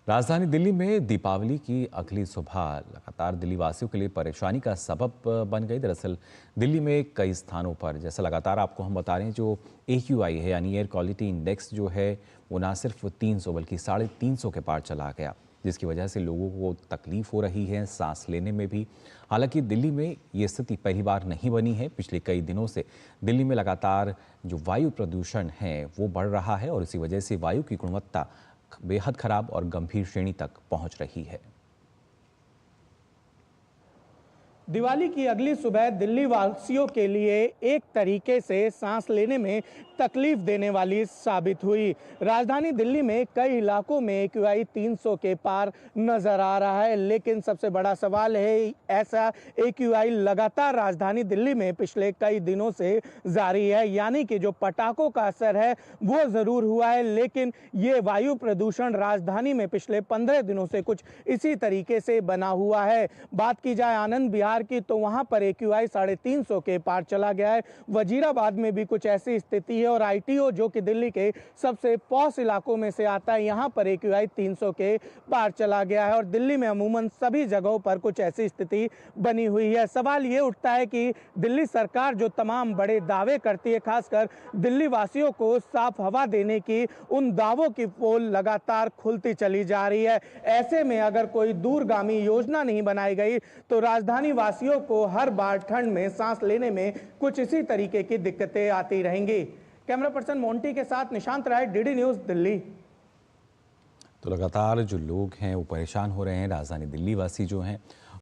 राजधानी दिल्ली में दीपावली की अगली सुबह लगातार दिल्ली वासियों के लिए परेशानी का सबब बन गई। दरअसल दिल्ली में कई स्थानों पर जैसा लगातार आपको हम बता रहे हैं, जो AQI है यानी एयर क्वालिटी इंडेक्स जो है वो ना सिर्फ 300 बल्कि 350 के पार चला गया, जिसकी वजह से लोगों को तकलीफ हो रही है सांस लेने में भी। हालांकि दिल्ली में ये स्थिति पहली बार नहीं बनी है। पिछले कई दिनों से दिल्ली में लगातार जो वायु प्रदूषण है वो बढ़ रहा है और इसी वजह से वायु की गुणवत्ता बेहद खराब और गंभीर श्रेणी तक पहुंच रही है। दिवाली की अगली सुबह दिल्ली वासियों के लिए एक तरीके से सांस लेने में तकलीफ देने वाली साबित हुई। राजधानी दिल्ली में कई इलाकों में AQI 300 के पार नजर आ रहा है, लेकिन सबसे बड़ा सवाल है ऐसा AQI लगातार राजधानी दिल्ली में पिछले कई दिनों से जारी है। यानी कि जो पटाखों का असर है वो जरूर हुआ है, लेकिन ये वायु प्रदूषण राजधानी में पिछले 15 दिनों से कुछ इसी तरीके से बना हुआ है। बात की जाए आनंद विहार की तो वहां पर AQI 350 के पार चला गया है। वजीराबाद में भी कुछ ऐसी स्थिति है और ITO जो कि दिल्ली के सबसे पॉश इलाकों में से आता है, यहां पर AQI 300 के पार चला गया है और दिल्ली में अमूमन सभी जगहों पर कुछ ऐसी स्थिति बनी हुई है। सवाल ये उठता है कि दिल्ली सरकार जो तमाम बड़े दावे करती है, खासकर दिल्ली वासियों को साफ हवा देने की, उन दावों की पोल लगातार खुलती चली जा रही है। ऐसे में अगर कोई दूरगामी योजना नहीं बनाई गई तो राजधानी वासियों को हर बार ठंड में सांस लेने में कुछ इसी तरीके की दिक्कतें आती रहेंगी। कैमरा पर्सन मोंटी के साथ निशांत राय, DD न्यूज दिल्ली। तो लगातार जो लोग हैं वो परेशान हो रहे हैं, राजधानी दिल्ली वासी जो हैं,